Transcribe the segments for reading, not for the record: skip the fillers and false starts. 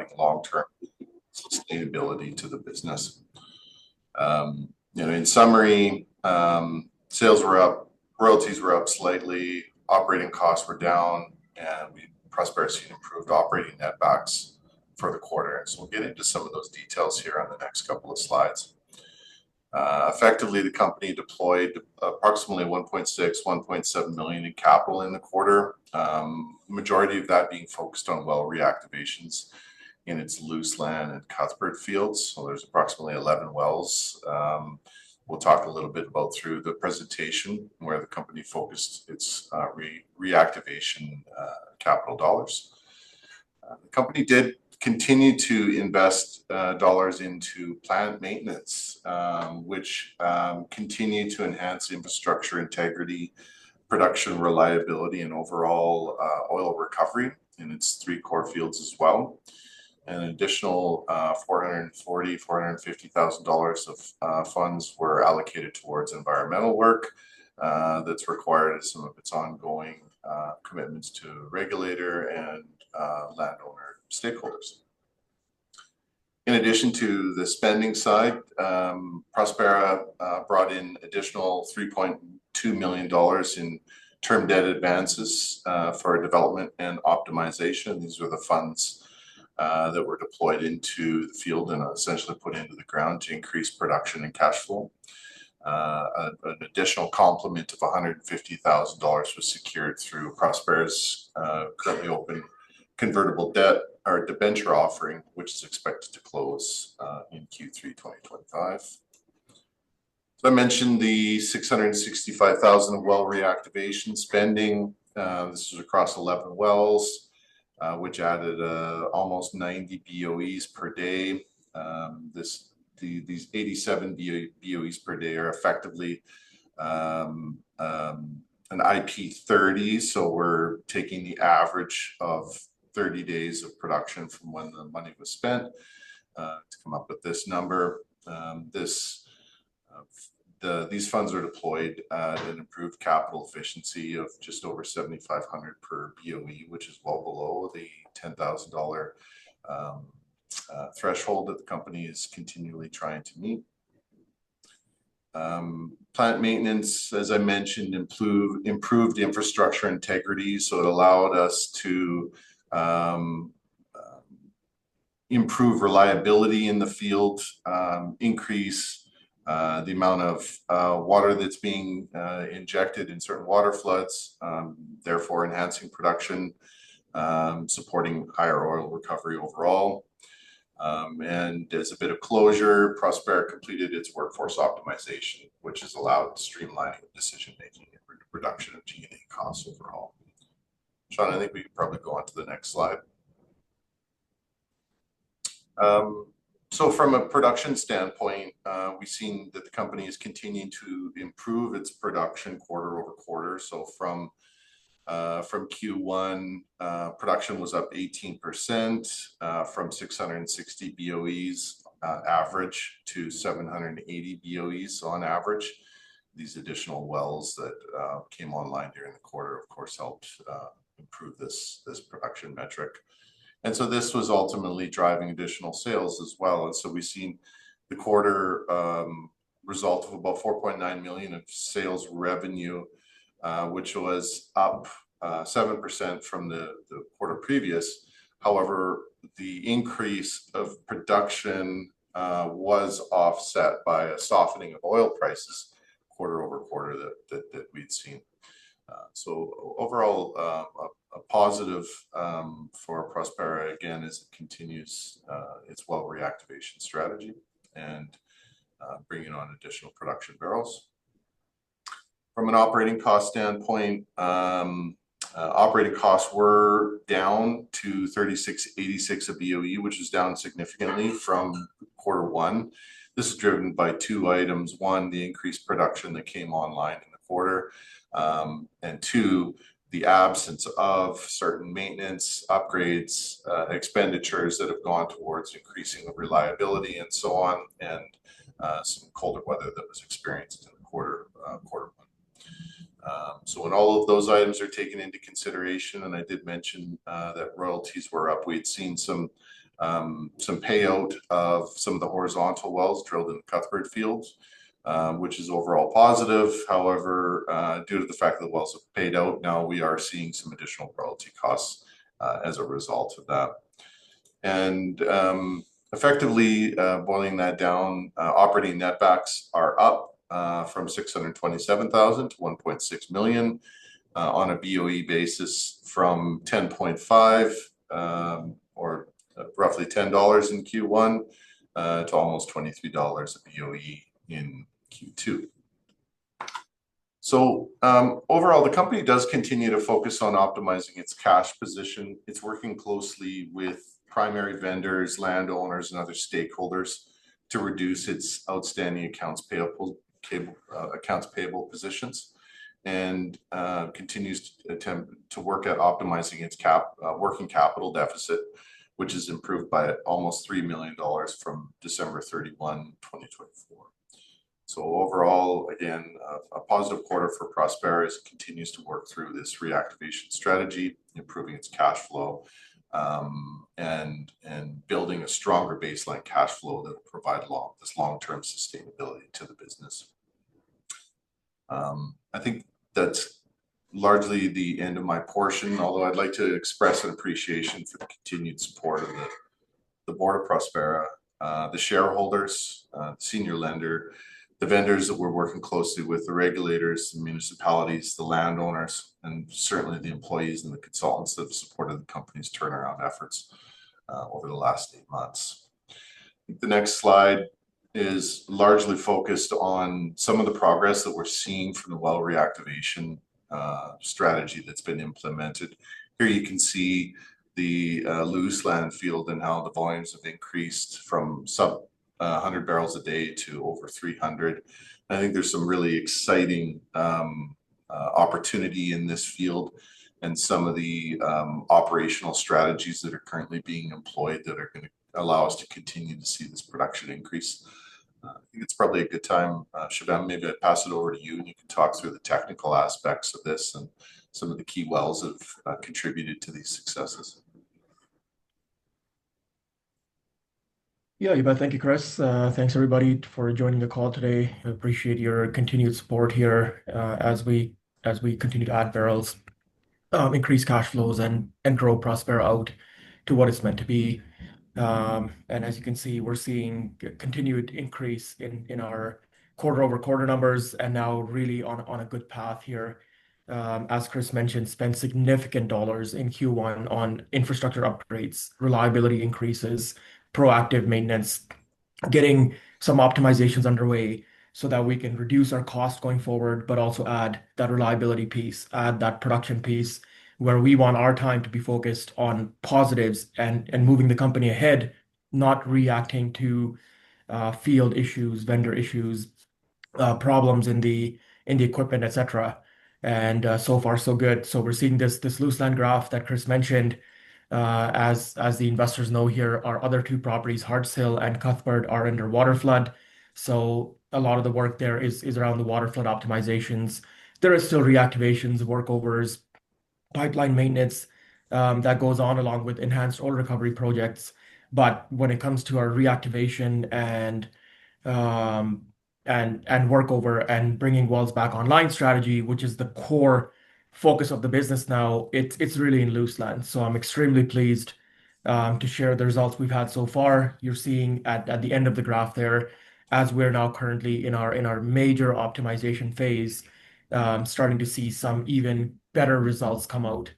providing long-term sustainability to the business. In summary, sales were up, royalties were up slightly, operating costs were down, and Prospera has seen improved operating netbacks for the quarter. So we'll get into some of those details here on the next couple of slides. Effectively, the company deployed approximately 1.7 million in capital in the quarter. Majority of that being focused on well reactivations in its Luseland and Cuthbert fields. So there's approximately 11 wells. We'll talk a little bit about through the presentation where the company focused its reactivation capital dollars. The company did continue to invest dollars into plant maintenance, which continue to enhance infrastructure integrity, production reliability, and overall oil recovery in its 3 core fields as well. An additional $450,000 of funds were allocated towards environmental work that's required as some of its ongoing commitments to regulator and landowner stakeholders. In addition to the spending side, Prospera brought in additional $3.2 million in term debt advances for development and optimization. These were the funds that were deployed into the field and essentially put into the ground to increase production and cash flow. An additional complement of $150,000 was secured through Prospera's currently open convertible debt or debenture offering, which is expected to close in Q3 2025. So I mentioned the $665,000 well reactivation spending. This was across 11 wells, which added almost 90 BOEs per day. These 87 BOEs per day are effectively an IP30. So we're taking the average of 30 days of production from when the money was spent to come up with this number. These funds are deployed at an improved capital efficiency of just over $7,500 per BOE, which is well below the $10,000 threshold that the company is continually trying to meet. Plant maintenance, as I mentioned, improved infrastructure integrity, so it allowed us to improve reliability in the field, increase the amount of water that's being injected in certain water floods, therefore enhancing production, supporting higher oil recovery overall. And as a bit of closure, Prospera completed its workforce optimization, which has allowed streamlining decision-making and reduction of G&A costs overall. Sean, I think we could probably go on to the next slide. So from a production standpoint, we've seen that the company is continuing to improve its production quarter over quarter. So from Q1, production was up 18% from 660 BOEs average to 780 BOEs on average. These additional wells that came online during the quarter, of course, helped improve this production metric. And so this was ultimately driving additional sales as well. And so we've seen the quarter result of about $4.9 million of sales revenue, which was up 7% from the quarter previous. However, the increase of production was offset by a softening of oil prices quarter over quarter that we'd seen. So overall, a positive for Prospera, again, as it continues its well reactivation strategy and bringing on additional production barrels. From an operating cost standpoint, operating costs were down to $36.86 a BOE, which is down significantly from Q1. This is driven by 2 items. 1, the increased production that came online in the quarter, and 2, the absence of certain maintenance upgrades, expenditures that have gone towards increasing the reliability and so on, and some colder weather that was experienced in the quarter 1. So when all of those items are taken into consideration, and I did mention that royalties were up, we'd seen some some payout of some of the horizontal wells drilled in the Cuthbert fields, which is overall positive. However, due to the fact that the wells have paid out, now we are seeing some additional royalty costs as a result of that. And effectively, boiling that down, operating netbacks are up from 627,000 to 1.6 million on a BOE basis from 10.5 or roughly $10 in Q1 to almost $23 a BOE in Q2. So overall, the company does continue to focus on optimizing its cash position. It's working closely with primary vendors, landowners, and other stakeholders to reduce its outstanding accounts payable positions, and continues to attempt to work at optimizing its working capital deficit, which has improved by almost $3 million from December 31, 2024. So overall, again, a positive quarter for Prospera as it continues to work through this reactivation strategy, improving its cash flow, and building a stronger baseline cash flow that will provide this long-term sustainability to the business. I think that's largely the end of my portion, although I'd like to express an appreciation for the continued support of the board of Prospera, the shareholders, senior lender, the vendors that we're working closely with, the regulators, the municipalities, the landowners, and certainly the employees and the consultants that have supported the company's turnaround efforts over the last 8 months. The next slide is largely focused on some of the progress that we're seeing from the well reactivation strategy that's been implemented. Here you can see the Luseland field and how the volumes have increased from sub 100 barrels a day to over 300. I think there's some really exciting opportunity in this field, and some of the operational strategies that are currently being employed that are going to allow us to continue to see this production increase. I think it's probably a good time, Shubham, maybe I'd pass it over to you and you can talk through the technical aspects of this and some of the key wells that have contributed to these successes. Yeah, you bet. Thank you, Chris. Thanks everybody for joining the call today. I appreciate your continued support here as we continue to add barrels, increase cash flows, and grow Prospera out to what it's meant to be. And as you can see, we're seeing a continued increase in our quarter-over-quarter numbers, and now really on a good path here. As Chris mentioned, spent significant dollars in Q1 on infrastructure upgrades, reliability increases, proactive maintenance, getting some optimizations underway so that we can reduce our costs going forward, but also add that reliability piece, add that production piece, where we want our time to be focused on positives and moving the company ahead, not reacting to field issues, vendor issues, problems in the equipment, etc. And so far, so good. So we're seeing this Luseland graph that Chris mentioned. As the investors know here, our other two properties, Harts Hill and Cuthbert, are under waterflood. So a lot of the work there is around the waterflood optimizations. There is still reactivations, workovers, pipeline maintenance that goes on along with enhanced oil recovery projects. But when it comes to our reactivation and workover and bringing wells back online strategy, which is the core focus of the business now, it's really in Luseland. So I'm extremely pleased to share the results we've had so far. You're seeing at the end of the graph there, as we're now currently in our major optimization phase, starting to see some even better results come out.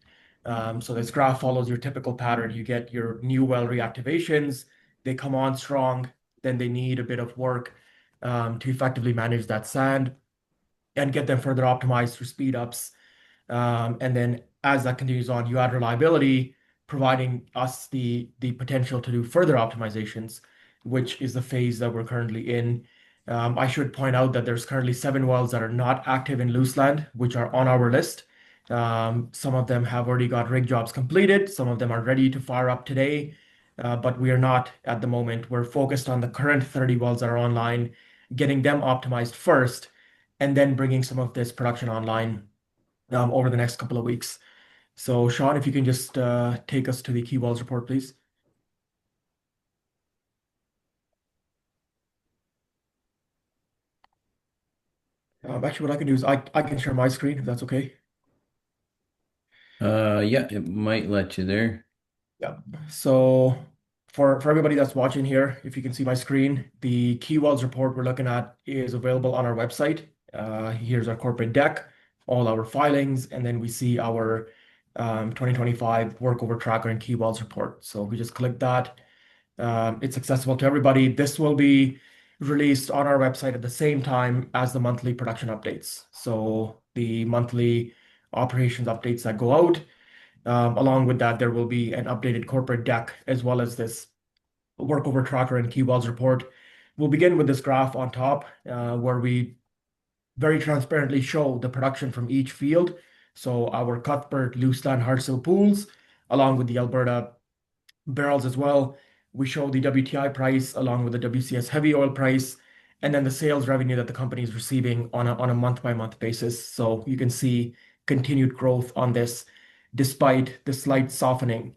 So this graph follows your typical pattern. You get your new well reactivations, they come on strong, then they need a bit of work to effectively manage that sand and get them further optimized through speed ups. And then as that continues on, you add reliability, providing us the potential to do further optimizations, which is the phase that we're currently in. I should point out that there's currently 7 wells that are not active in Luseland, which are on our list. Some of them have already got rig jobs completed. Some of them are ready to fire up today, but we are not at the moment. We're focused on the current 30 wells that are online, getting them optimized first, and then bringing some of this production online over the next couple of weeks. So Sean, if you can just take us to the key wells report, please. Actually, what I can do is I can share my screen if that's okay. Yeah, it might let you there. Yeah. So for everybody that's watching here, if you can see my screen, the key wells report we're looking at is available on our website. Here's our corporate deck, all our filings, and then we see our 2025 workover tracker and key wells report. So we just click that. It's accessible to everybody. This will be released on our website at the same time as the monthly production updates. So the monthly operations updates that go out. Along with that, there will be an updated corporate deck as well as this workover tracker and key wells report. We'll begin with this graph on top, where we very transparently show the production from each field. So our Cuthbert, Luseland, Hartselle pools, along with the Alberta barrels as well. We show the WTI price along with the WCS heavy oil price, and then the sales revenue that the company is receiving on a month-by-month basis. So you can see continued growth on this despite the slight softening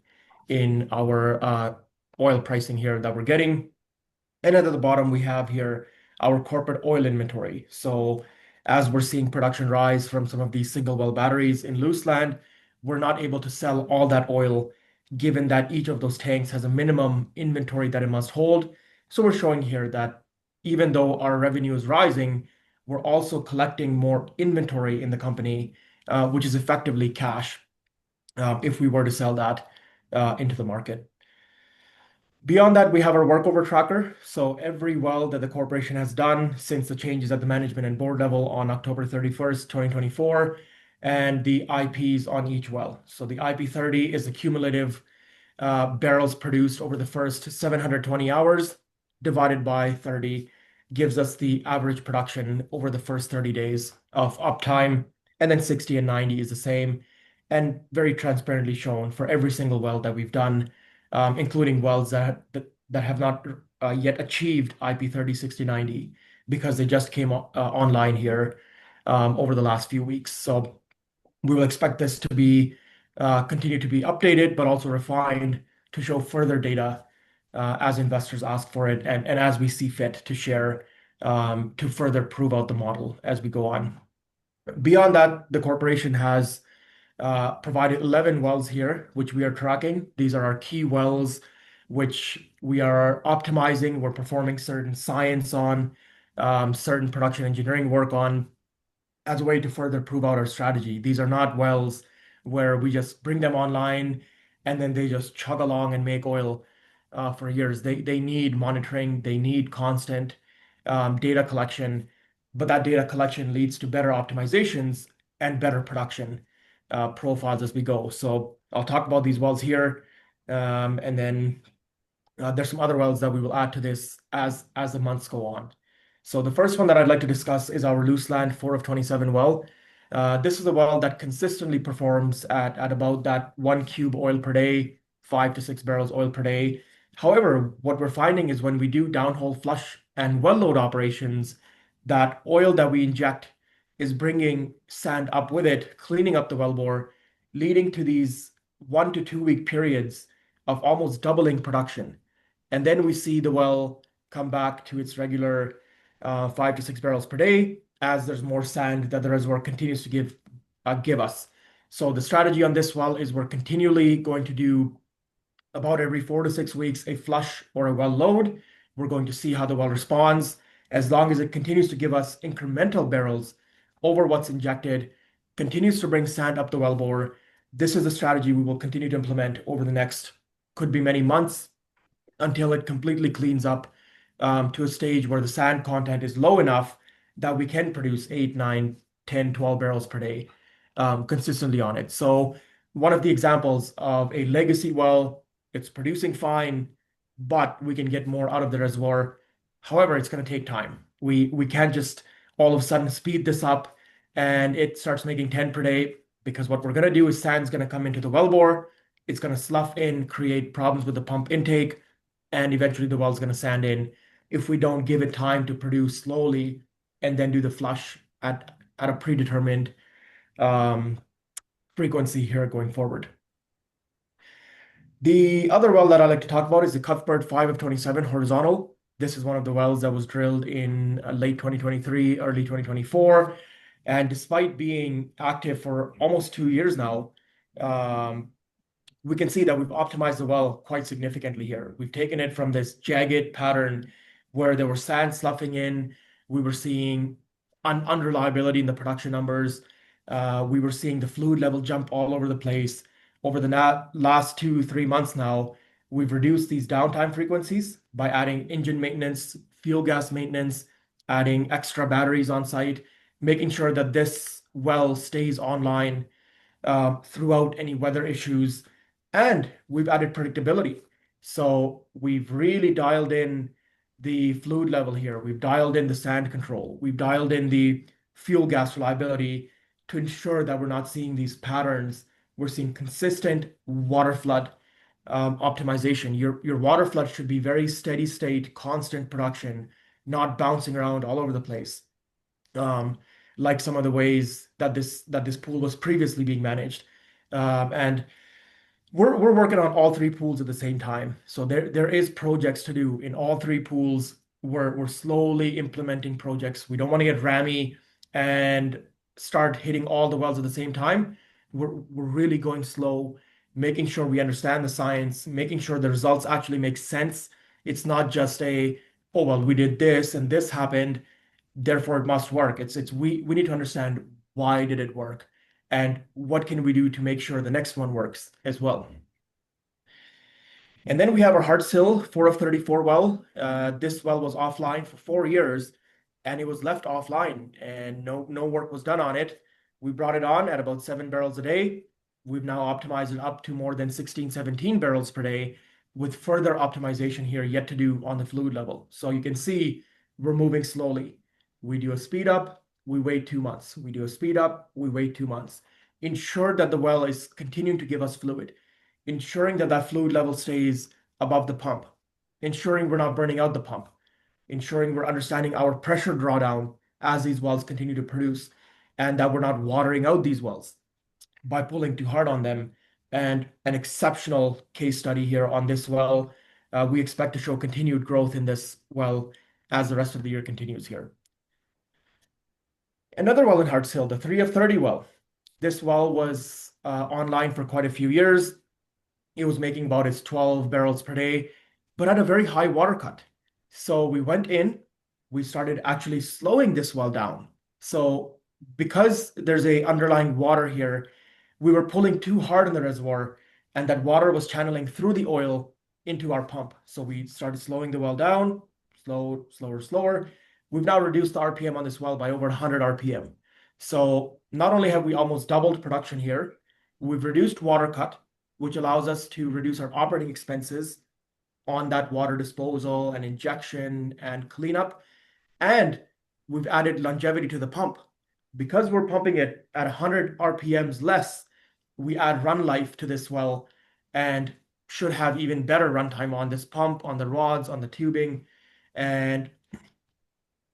in our oil pricing here that we're getting. And at the bottom, we have here our corporate oil inventory. So as we're seeing production rise from some of these single well batteries in Luseland, we're not able to sell all that oil, given that each of those tanks has a minimum inventory that it must hold. So we're showing here that even though our revenue is rising, we're also collecting more inventory in the company, which is effectively cash, if we were to sell that into the market. Beyond that, we have our workover tracker. So every well that the corporation has done since the changes at the management and board level on October 31st, 2024, and the IPs on each well. So the IP30 is the cumulative barrels produced over the first 720 hours divided by 30 gives us the average production over the first 30 days of uptime. And then 60 and 90 is the same and very transparently shown for every single well that we've done, including wells that have not yet achieved IP30, 60, 90 because they just came online here over the last few weeks. So we will expect this to be continue to be updated, but also refined to show further data as investors ask for it and as we see fit to share to further prove out the model as we go on. Beyond that, the corporation has provided 11 wells here, which we are tracking. These are our key wells, which we are optimizing. We're performing certain science on, certain production engineering work on, as a way to further prove out our strategy. These are not wells where we just bring them online and then they just chug along and make oil for years. They need monitoring, they need constant data collection, but that data collection leads to better optimizations and better production profiles as we go. So I'll talk about these wells here, and then there's some other wells that we will add to this as the months go on. So the first one that I'd like to discuss is our Luseland 4 of 27 well. This is a well that consistently performs at about that 1 cube oil per day, 5 to 6 barrels oil per day. However, what we're finding is when we do downhole flush and well load operations, that oil that we inject is bringing sand up with it, cleaning up the wellbore, leading to these 1 to 2 week periods of almost doubling production. And then we see the well come back to its regular 5 to 6 barrels per day as there's more sand that the reservoir continues to give us. So the strategy on this well is we're continually going to do about every 4 to 6 weeks a flush or a well load. We're going to see how the well responds. As long as it continues to give us incremental barrels over what's injected, continues to bring sand up the wellbore, this is a strategy we will continue to implement over the next, could be many months, until it completely cleans up to a stage where the sand content is low enough that we can produce 8, 9, 10, 12 barrels per day consistently on it. So one of the examples of a legacy well, it's producing fine, but we can get more out of the reservoir. However, it's going to take time. We can't just all of a sudden speed this up and it starts making 10 per day, because what we're going to do is sand's going to come into the wellbore, it's going to slough in, create problems with the pump intake, and eventually the well's going to sand in if we don't give it time to produce slowly and then do the flush at a predetermined frequency here going forward. The other well that I like to talk about is the Cuthbert 5 of 27 horizontal. This is one of the wells that was drilled in late 2023, early 2024. And despite being active for almost 2 years now, we can see that we've optimized the well quite significantly here. We've taken it from this jagged pattern where there were sand sloughing in. We were seeing unreliability in the production numbers. We were seeing the fluid level jump all over the place. Over the last 2, 3 months now, we've reduced these downtime frequencies by adding engine maintenance, fuel gas maintenance, adding extra batteries on site, making sure that this well stays online throughout any weather issues. And we've added predictability. So we've really dialed in the fluid level here. We've dialed in the sand control. We've dialed in the fuel gas reliability to ensure that we're not seeing these patterns. We're seeing consistent water flood optimization. Your water flood should be very steady state, constant production, not bouncing around all over the place, like some of the ways that this pool was previously being managed. And we're working on all three pools at the same time. So there is projects to do in all three pools. We're slowly implementing projects. We don't want to get rammy and start hitting all the wells at the same time. We're really going slow, making sure we understand the science, making sure the results actually make sense. It's not just oh, well, we did this and this happened, therefore it must work. We need to understand why did it work and what can we do to make sure the next one works as well. And then we have our Hearts Hill 4 of 34 well. This well was offline for 4 years and it was left offline and no work was done on it. We brought it on at about 7 barrels a day. We've now optimized it up to more than 16, 17 barrels per day with further optimization here yet to do on the fluid level. So you can see we're moving slowly. We do a speed up, we wait 2 months. We do a speed up, we wait 2 months. Ensure that the well is continuing to give us fluid, ensuring that that fluid level stays above the pump, ensuring we're not burning out the pump, ensuring we're understanding our pressure drawdown as these wells continue to produce, and that we're not watering out these wells by pulling too hard on them. And an exceptional case study here on this well. We expect to show continued growth in this well as the rest of the year continues here. Another well in Hearts Hill, the 3 of 30 well. This well was online for quite a few years. It was making about its 12 barrels per day, but at a very high water cut. So we went in, we started actually slowing this well down. So because there's a underlying water here, we were pulling too hard on the reservoir and that water was channeling through the oil into our pump. So we started slowing the well down, slower. We've now reduced the RPM on this well by over 100 RPM. So not only have we almost doubled production here, we've reduced water cut, which allows us to reduce our operating expenses on that water disposal and injection and cleanup. And we've added longevity to the pump. Because we're pumping it at 100 RPMs less, we add run life to this well and should have even better runtime on this pump, on the rods, on the tubing. And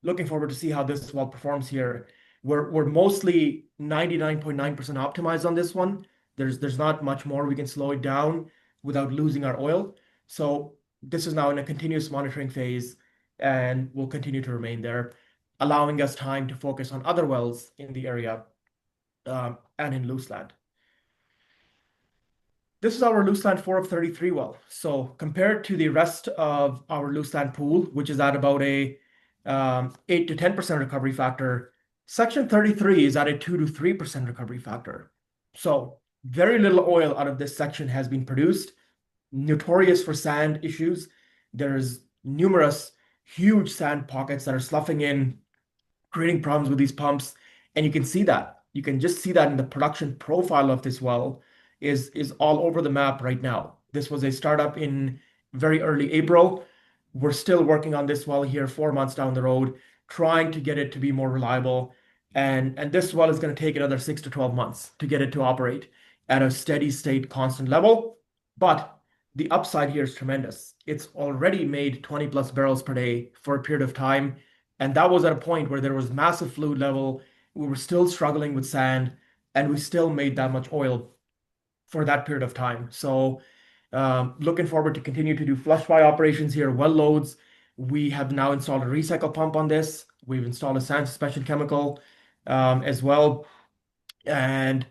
looking forward to see how this well performs here. We're mostly 99.9% optimized on this one. There's not much more. We can slow it down without losing our oil. So this is now in a continuous monitoring phase and will continue to remain there, allowing us time to focus on other wells in the area and in Luseland. This is our Luseland 4 of 33 well. So compared to the rest of our Luseland pool, which is at about a 8 to 10% recovery factor, section 33 is at a 2 to 3% recovery factor. So very little oil out of this section has been produced, notorious for sand issues. There's numerous huge sand pockets that are sloughing in, creating problems with these pumps. And you can see that. You can just see that in the production profile of this well is all over the map right now. This was a startup in very early April. We're still working on this well here 4 months down the road, trying to get it to be more reliable. And this well is going to take another 6 to 12 months to get it to operate at a steady state constant level. But the upside here is tremendous. It's already made 20 plus barrels per day for a period of time. And that was at a point where there was massive fluid level. We were still struggling with sand and we still made that much oil for that period of time. So looking forward to continue to do flush by operations here, well loads. We have now installed a recycle pump on this. We've installed a sand suspension chemical. as well. And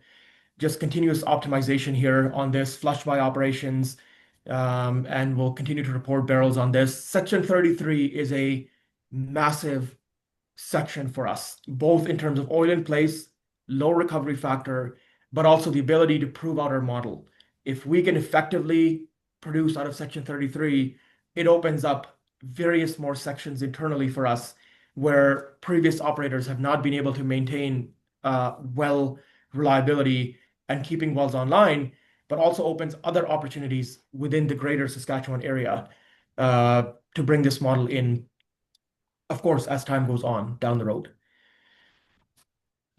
just continuous optimization here on this flush by operations. And we'll continue to report barrels on this. Section 33 is a massive section for us, both in terms of oil in place, low recovery factor, but also the ability to prove out our model. If we can effectively produce out of Section 33, it opens up various more sections internally for us where previous operators have not been able to maintain well reliability and keeping wells online, but also opens other opportunities within the greater Saskatchewan area to bring this model in, of course, as time goes on down the road.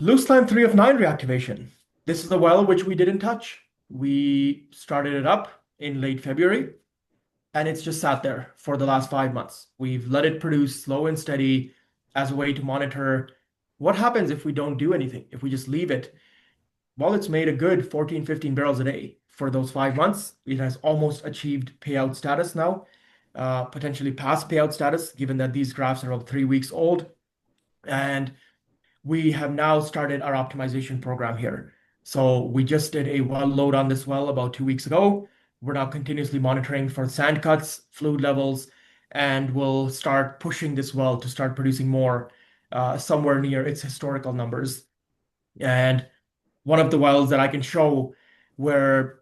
Luseland 3 of 9 reactivation. This is the well which we didn't touch. We started it up in late February, and it's just sat there for the last 5 months. We've let it produce slow and steady as a way to monitor what happens if we don't do anything, if we just leave it. Well, it's made a good 14, 15 barrels a day for those 5 months. It has almost achieved payout status now, potentially past payout status, given that these graphs are about 3 weeks old. And we have now started our optimization program here. So we just did a well load on this well about 2 weeks ago. We're now continuously monitoring for sand cuts, fluid levels, and we'll start pushing this well to start producing more somewhere near its historical numbers. And one of the wells that I can show where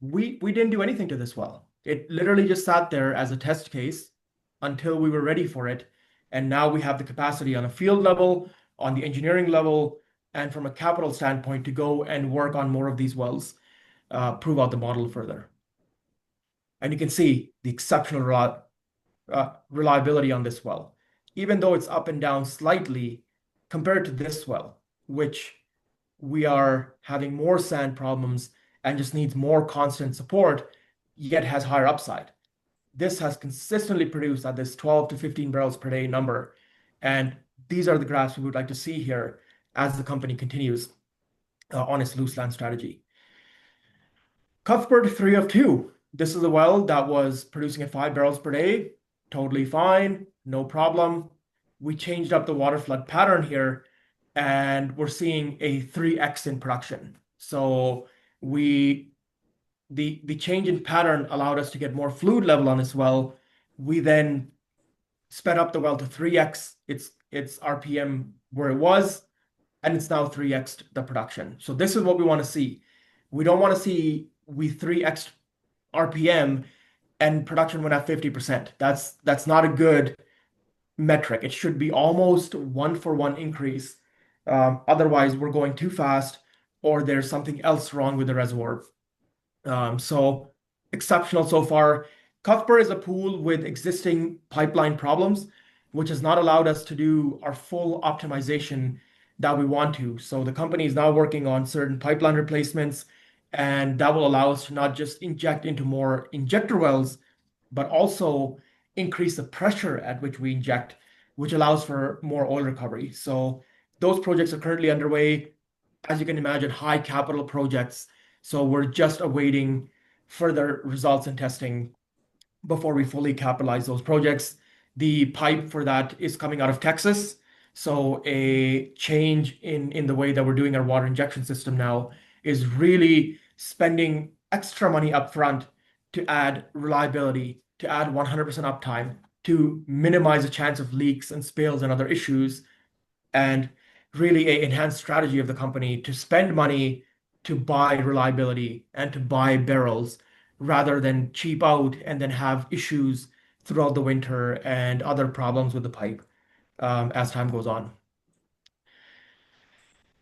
we didn't do anything to this well. It literally just sat there as a test case until we were ready for it. And now we have the capacity on a field level, on the engineering level, and from a capital standpoint to go and work on more of these wells, prove out the model further. And you can see the exceptional reliability on this well. Even though it's up and down slightly compared to this well, which we are having more sand problems and just needs more constant support, yet has higher upside. This has consistently produced at this 12 to 15 barrels per day number. And these are the graphs we would like to see here as the company continues on its Luseland strategy. Cuthbert 3 of 2. This is a well that was producing at 5 barrels per day. Totally fine, no problem. We changed up the water flood pattern here, and we're seeing a 3x in production. So the change in pattern allowed us to get more fluid level on this well. We then sped up the well to 3x its RPM where it was, and it's now 3x the production. So this is what we want to see. We don't want to see we 3x RPM and production went at 50%. That's not a good metric. It should be almost 1-for-1 increase. Otherwise, we're going too fast, or there's something else wrong with the reservoir. So exceptional so far. Cuthbert is a pool with existing pipeline problems, which has not allowed us to do our full optimization that we want to. So the company is now working on certain pipeline replacements, and that will allow us to not just inject into more injector wells, but also increase the pressure at which we inject, which allows for more oil recovery. So those projects are currently underway. As you can imagine, high capital projects. So we're just awaiting further results and testing before we fully capitalize those projects. The pipe for that is coming out of Texas. So a change in the way that we're doing our water injection system now is really spending extra money up front to add reliability, to add 100% uptime, to minimize the chance of leaks and spills and other issues, and really an enhanced strategy of the company to spend money to buy reliability and to buy barrels rather than cheap out and then have issues throughout the winter and other problems with the pipe as time goes on.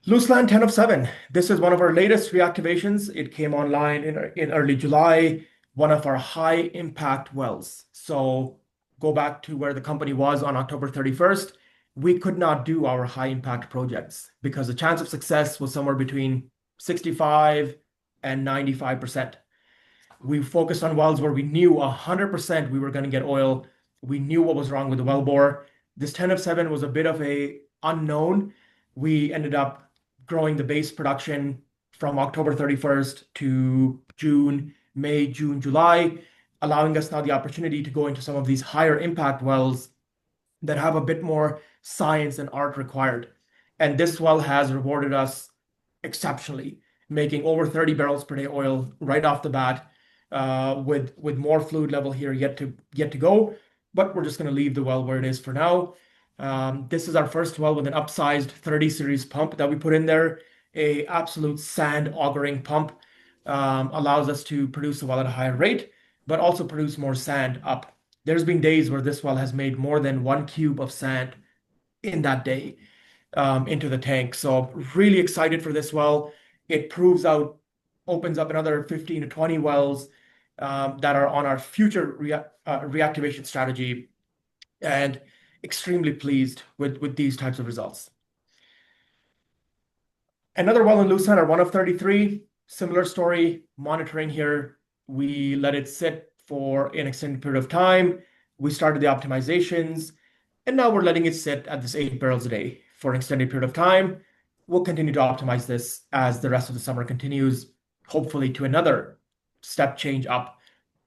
Luseland 10 of 7. This is one of our latest reactivations. It came online in early July, one of our high impact wells. So go back to where the company was on October 31st. We could not do our high impact projects because the chance of success was somewhere between 65 and 95%. We focused on wells where we knew 100% we were going to get oil. We knew what was wrong with the wellbore. This 10 of 7 was a bit of a unknown. We ended up growing the base production from October 31st to May, June, July, allowing us now the opportunity to go into some of these higher impact wells that have a bit more science and art required. And this well has rewarded us exceptionally, making over 30 barrels per day oil right off the bat, with more fluid level here yet to go. But we're just going to leave the well where it is for now. This is our first well with an upsized 30 series pump that we put in there. A absolute sand augering pump allows us to produce the well at a higher rate, but also produce more sand up. There's been days where this well has made more than 1 cube of sand in that day into the tank. So really excited for this well. It opens up another 15 to 20 wells that are on our future reactivation strategy, and extremely pleased with these types of results. Another well in Lusan, our 1 of 33, similar story, monitoring here. We let it sit for an extended period of time. We started the optimizations, and now we're letting it sit at this 8 barrels a day for an extended period of time. We'll continue to optimize this as the rest of the summer continues, hopefully to another step change up,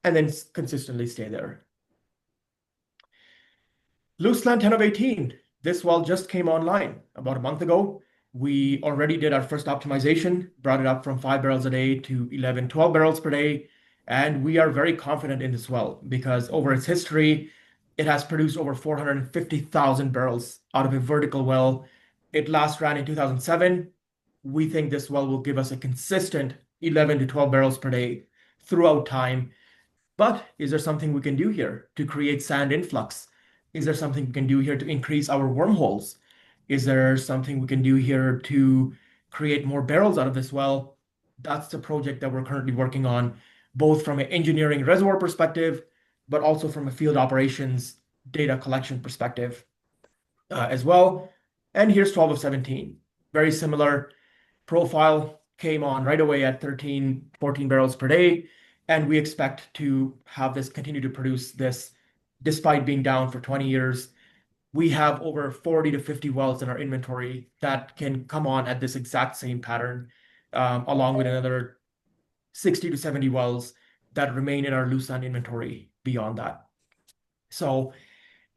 and then consistently stay there. Luseland 10 of 18. This well just came online about a month ago. We already did our first optimization, brought it up from 5 barrels a day to 11, 12 barrels per day. And we are very confident in this well because over its history, it has produced over 450,000 barrels out of a vertical well. It last ran in 2007. We think this well will give us a consistent 11 to 12 barrels per day throughout time. But is there something we can do here to create sand influx? Is there something we can do here to increase our wormholes? Is there something we can do here to create more barrels out of this well? That's the project that we're currently working on, both from an engineering reservoir perspective, but also from a field operations data collection perspective as well. And here's 12 of 17. Very similar profile, came on right away at 13, 14 barrels per day. And we expect to have this continue to produce this despite being down for 20 years. We have over 40 to 50 wells in our inventory that can come on at this exact same pattern, along with another 60 to 70 wells that remain in our Luseland inventory beyond that. So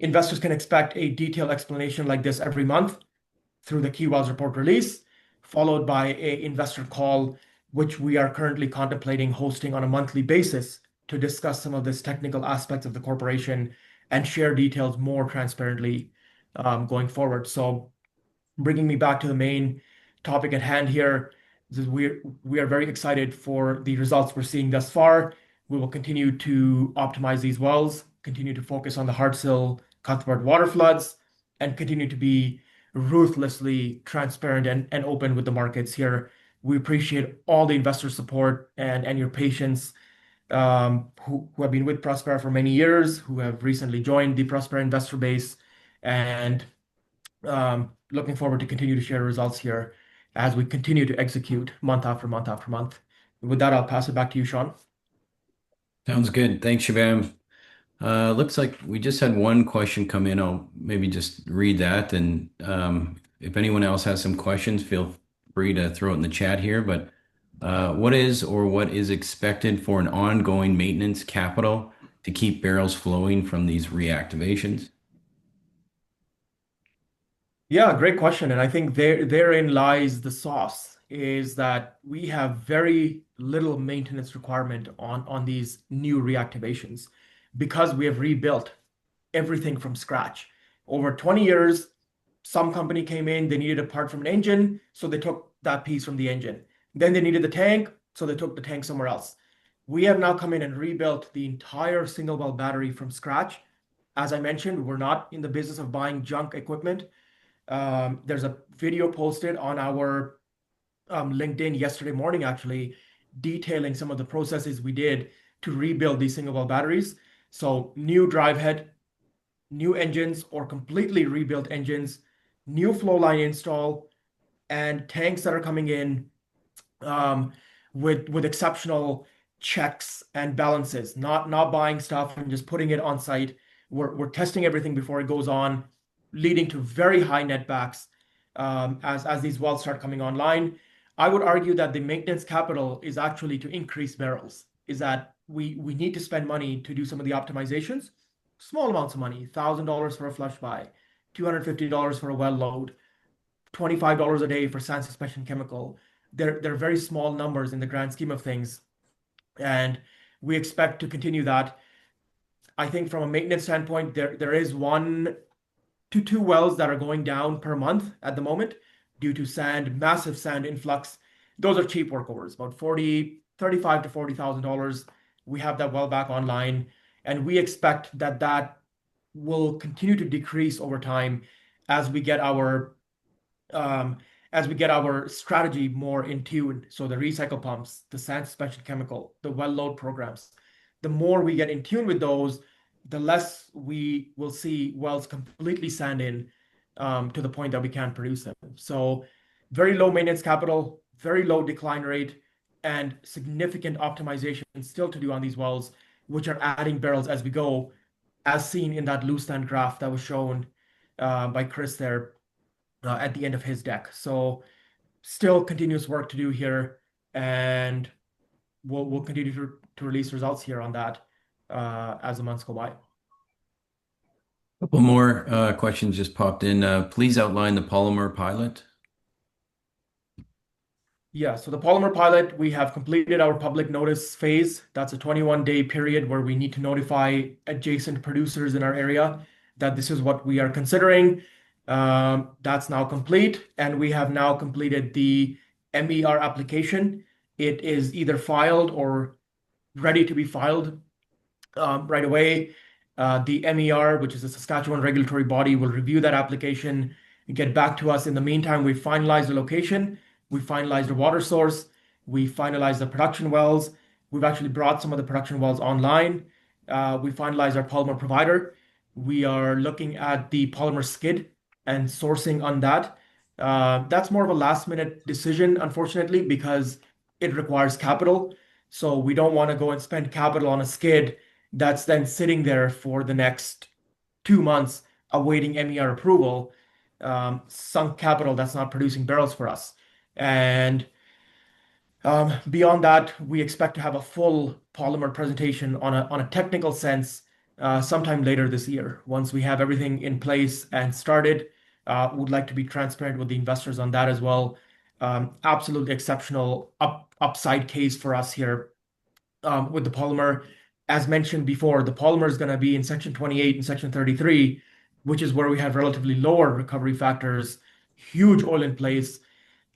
investors can expect a detailed explanation like this every month through the Key Wells Report release, followed by an investor call, which we are currently contemplating hosting on a monthly basis to discuss some of this technical aspects of the corporation and share details more transparently going forward. So bringing me back to the main topic at hand here, we are very excited for the results we're seeing thus far. We will continue to optimize these wells, continue to focus on the Hartselle Cuthbert water floods, and continue to be ruthlessly transparent and open with the markets here. We appreciate all the investor support and your patience, who have been with Prospera for many years, who have recently joined the Prospera investor base, and looking forward to continue to share results here as we continue to execute month after month after month. With that, I'll pass it back to you, Sean. Sounds good. Thanks, Shubham. Looks like we just had one question come in. I'll maybe just read that. And if anyone else has some questions, feel free to throw it in the chat here. But what is expected for an ongoing maintenance capital to keep barrels flowing from these reactivations? Yeah, great question. And I think therein lies the sauce, is that we have very little maintenance requirement on these new reactivations because we have rebuilt everything from scratch. Over 20 years, some company came in, they needed a part from an engine, so they took that piece from the engine. Then they needed the tank, so they took the tank somewhere else. We have now come in and rebuilt the entire single well battery from scratch. As I mentioned, we're not in the business of buying junk equipment. There's a video posted on our LinkedIn yesterday morning, actually, detailing some of the processes we did to rebuild these single well batteries. So new drive head, new engines or completely rebuilt engines, new flow line install, and tanks that are coming in with exceptional checks and balances, not buying stuff and just putting it on site. We're testing everything before it goes on, leading to very high netbacks as these wells start coming online. I would argue that the maintenance capital is actually to increase barrels, is that we need to spend money to do some of the optimizations, small amounts of money, $1,000 for a flush by, $250 for a well load, $25 a day for sand suspension chemical. They're very small numbers in the grand scheme of things, and we expect to continue that. I think from a maintenance standpoint, there is 1 to 2 wells that are going down per month at the moment due to massive sand influx. Those are cheap workovers, about $35,000 to $40,000. We have that well back online, and we expect that will continue to decrease over time as we get our strategy more in tune. So the recycle pumps, the sand suspension chemical, the well load programs, the more we get in tune with those, the less we will see wells completely sand in to the point that we can't produce them. So very low maintenance capital, very low decline rate, and significant optimization still to do on these wells, which are adding barrels as we go, as seen in that loose stand graph that was shown by Chris there at the end of his deck. So still continuous work to do here, and we'll continue to release results here on that as the months go by. Couple more questions just popped in. Please outline the polymer pilot. Yeah, so the polymer pilot, we have completed our public notice phase. That's a 21-day period where we need to notify adjacent producers in our area that this is what we are considering. That's now complete, and we have now completed the MER application. It is either filed or ready to be filed right away. The MER, which is the Saskatchewan regulatory body, will review that application and get back to us. In the meantime, we finalize the location, we finalize the water source, we finalize the production wells. We've actually brought some of the production wells online. We finalize our polymer provider. We are looking at the polymer skid and sourcing on that. That's more of a last-minute decision, unfortunately, because it requires capital. So we don't want to go and spend capital on a skid that's then sitting there for the next 2 months awaiting MER approval, sunk capital that's not producing barrels for us. And beyond that, we expect to have a full polymer presentation on a technical sense sometime later this year. Once we have everything in place and started, would like to be transparent with the investors on that as well. Absolutely exceptional upside case for us here with the polymer. As mentioned before, the polymer is going to be in Section 28 and Section 33, which is where we have relatively lower recovery factors, huge oil in place,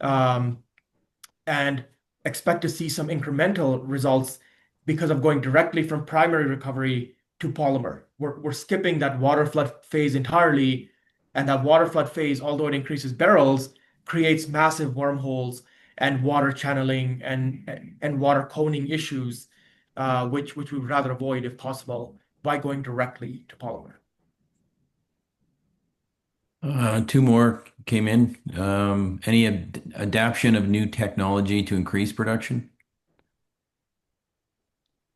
and expect to see some incremental results because of going directly from primary recovery to polymer. We're skipping that water flood phase entirely, and that water flood phase, although it increases barrels, creates massive wormholes and water channeling and water coning issues, which we would rather avoid if possible by going directly to polymer. 2 more came in. Any adaptation of new technology to increase production?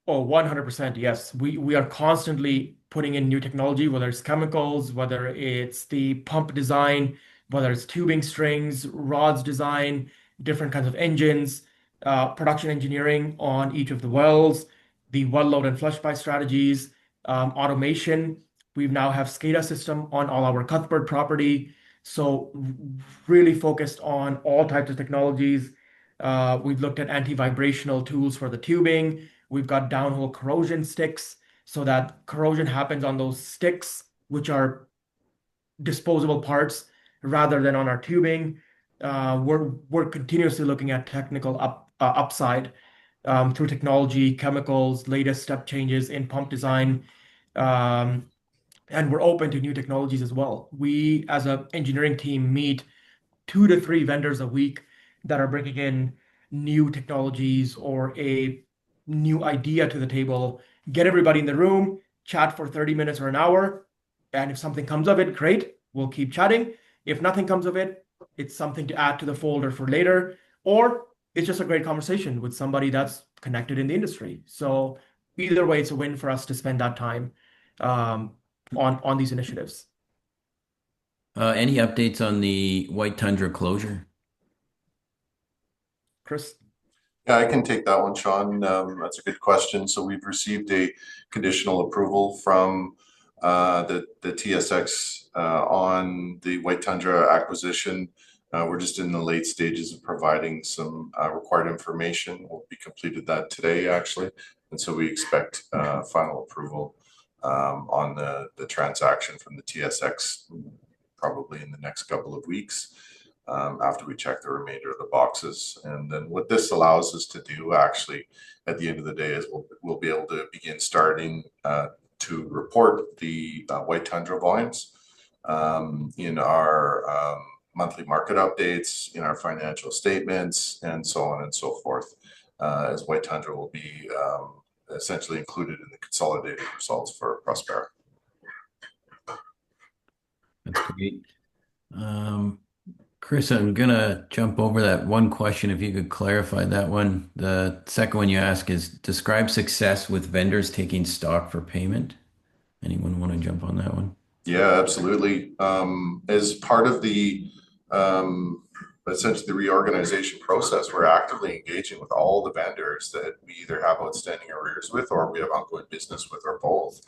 Oh, 100%, yes. We are constantly putting in new technology, whether it's chemicals, whether it's the pump design, whether it's tubing strings, rods design, different kinds of engines, production engineering on each of the wells, the well load and flush by strategies, automation. We now have SCADA system on all our Cuthbert property. So really focused on all types of technologies. We've looked at anti-vibrational tools for the tubing. We've got downhole corrosion sticks so that corrosion happens on those sticks, which are disposable parts, rather than on our tubing. We're continuously looking at technical upside through technology, chemicals, latest step changes in pump design. And we're open to new technologies as well. We, as an engineering team, meet 2 to 3 vendors a week that are bringing in new technologies or a new idea to the table, get everybody in the room, chat for 30 minutes or an hour. And if something comes of it, great, we'll keep chatting. If nothing comes of it, it's something to add to the folder for later, or it's just a great conversation with somebody that's connected in the industry. So either way, it's a win for us to spend that time on these initiatives. Any updates on the White Tundra closure? Chris? Yeah, I can take that one, Sean. That's a good question. So we've received a conditional approval from the TSX on the White Tundra acquisition. We're just in the late stages of providing some required information. We'll be completed that today, actually. And so we expect final approval on the transaction from the TSX probably in the next couple of weeks after we check the remainder of the boxes. And then what this allows us to do actually at the end of the day is we'll be able to begin starting to report the White Tundra volumes in our monthly market updates, in our financial statements, and so on and so forth, as White Tundra will be essentially included in the consolidated results for Prospera. That's great. Chris, I'm gonna jump over that one question if you could clarify that one. The second one you ask is describe success with vendors taking stock for payment. Anyone want to jump on that one? Yeah, absolutely. As part of the essentially the reorganization process, we're actively engaging with all the vendors that we either have outstanding arrears with or we have ongoing business with, or both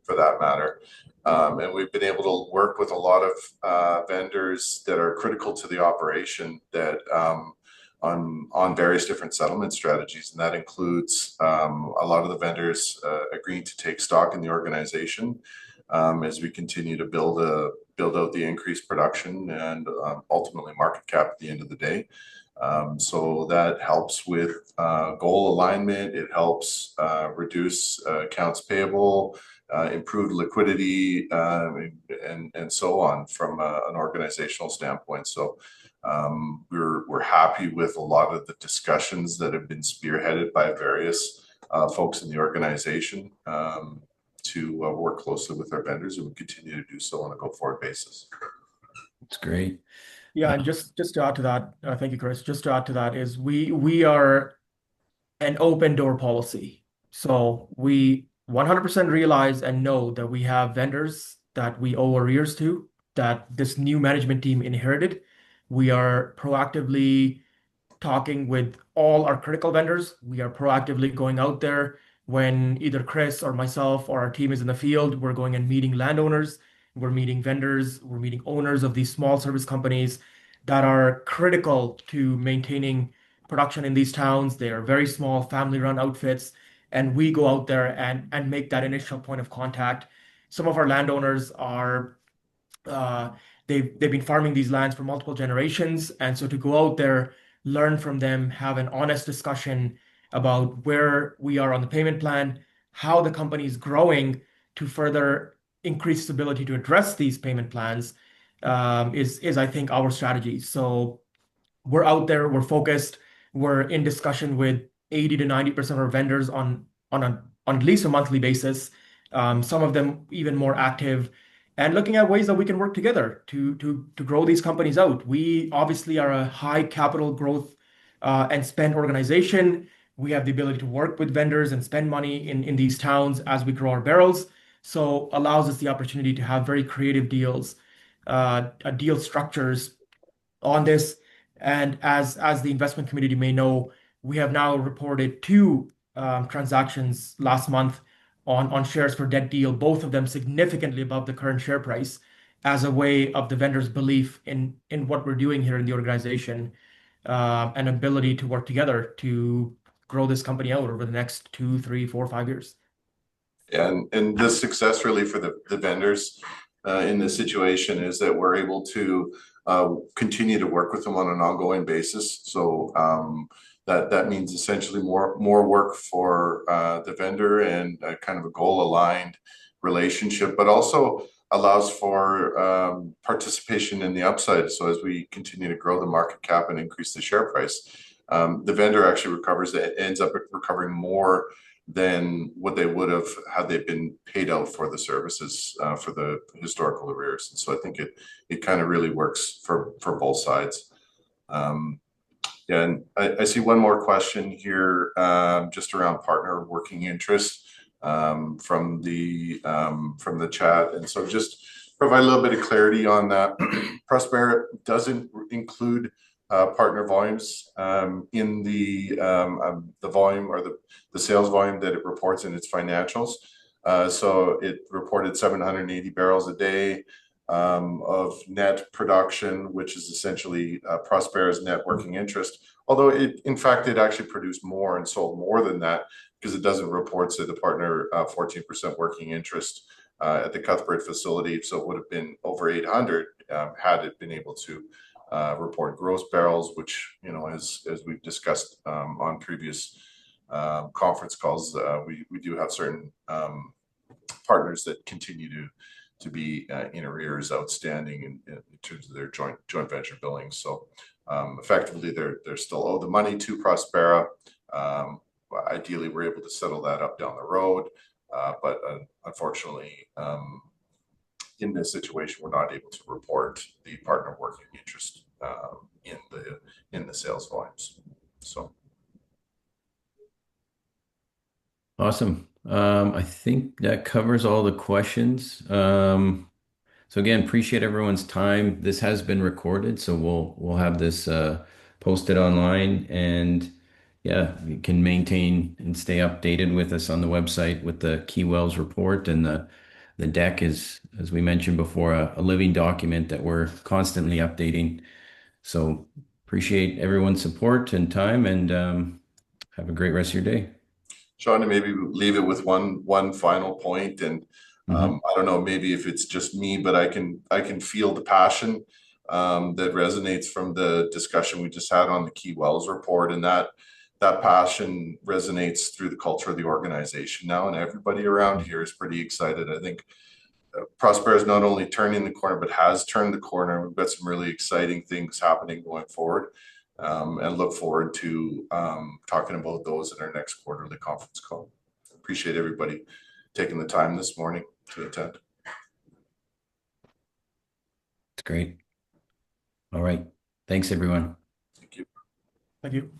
for that matter. And we've been able to work with a lot of vendors that are critical to the operation that on various different settlement strategies. And that includes a lot of the vendors agreeing to take stock in the organization as we continue to build out the increased production and ultimately market cap at the end of the day. So that helps with goal alignment. It helps reduce accounts payable, improve liquidity, and so on from an organizational standpoint. So we're happy with a lot of the discussions that have been spearheaded by various folks in the organization to work closely with our vendors, and we continue to do so on a go-forward basis. That's great. Yeah, and just to add to that, thank you, Chris. Just to add to that is we are an open door policy. So we 100% realize and know that we have vendors that we owe arrears to, that this new management team inherited. We are proactively talking with all our critical vendors. We are proactively going out there when either Chris or myself or our team is in the field. We're going and meeting landowners, we're meeting vendors, we're meeting owners of these small service companies that are critical to maintaining production in these towns. They are very small family-run outfits, and we go out there and make that initial point of contact. Some of our landowners are they've been farming these lands for multiple generations, and so to go out there, learn from them, have an honest discussion about where we are on the payment plan, how the company is growing to further increase its ability to address these payment plans, is I think our strategy. So we're out there, we're focused, we're in discussion with 80 to 90% of our vendors on at least a monthly basis. Some of them even more active, and looking at ways that we can work together to grow these companies out. We obviously are a high capital growth and spend organization. We have the ability to work with vendors and spend money in these towns as we grow our barrels. So allows us the opportunity to have very creative deals, deal structures on this. And as the investment community may know, we have now reported two transactions last month on shares for debt deal, both of them significantly above the current share price, as a way of the vendors' belief in what we're doing here in the organization, and ability to work together to grow this company out over the next 2, 3, 4, 5 years. And the success really for the vendors in this situation is that we're able to continue to work with them on an ongoing basis. So that means essentially more work for the vendor and kind of a goal-aligned relationship, but also allows for participation in the upside. So as we continue to grow the market cap and increase the share price, the vendor actually ends up recovering more than what they would have had they been paid out for the services for the historical arrears. And so I think it kind of really works for both sides. And I see one more question here just around partner working interest from the chat. And so just provide a little bit of clarity on that. Prospera doesn't include partner volumes in the volume or the sales volume that it reports in its financials. So it reported 780 barrels a day of net production, which is essentially Prospera's net working interest. Although in fact, it actually produced more and sold more than that because it doesn't report to the partner 14% working interest at the Cuthbert facility. So it would have been over 800 had it been able to report gross barrels, which, as we've discussed on previous conference calls, we do have certain partners that continue to be in arrears outstanding in terms of their joint venture billing. So effectively, they're still owe the money to Prospera. Ideally, we're able to settle that up down the road, but unfortunately, in this situation, we're not able to report the partner working interest in the sales volumes. So Awesome. I think that covers all the questions. So again, appreciate everyone's time. This has been recorded, so we'll have this posted online, and yeah, you can maintain and stay updated with us on the website with the Key Wells report, and the deck is, as we mentioned before, a living document that we're constantly updating. So appreciate everyone's support and time, and have a great rest of your day. Sean, to maybe leave it with one final point, and I don't know, maybe if it's just me, but I can feel the passion that resonates from the discussion we just had on the Key Wells report, and that passion resonates through the culture of the organization now, and everybody around here is pretty excited. I think Prospera is not only turning the corner, but has turned the corner. We've got some really exciting things happening going forward, and look forward to talking about those in our next quarterly conference call. Appreciate everybody taking the time this morning to attend. It's great. All right. Thanks, everyone. Thank you. Thank you.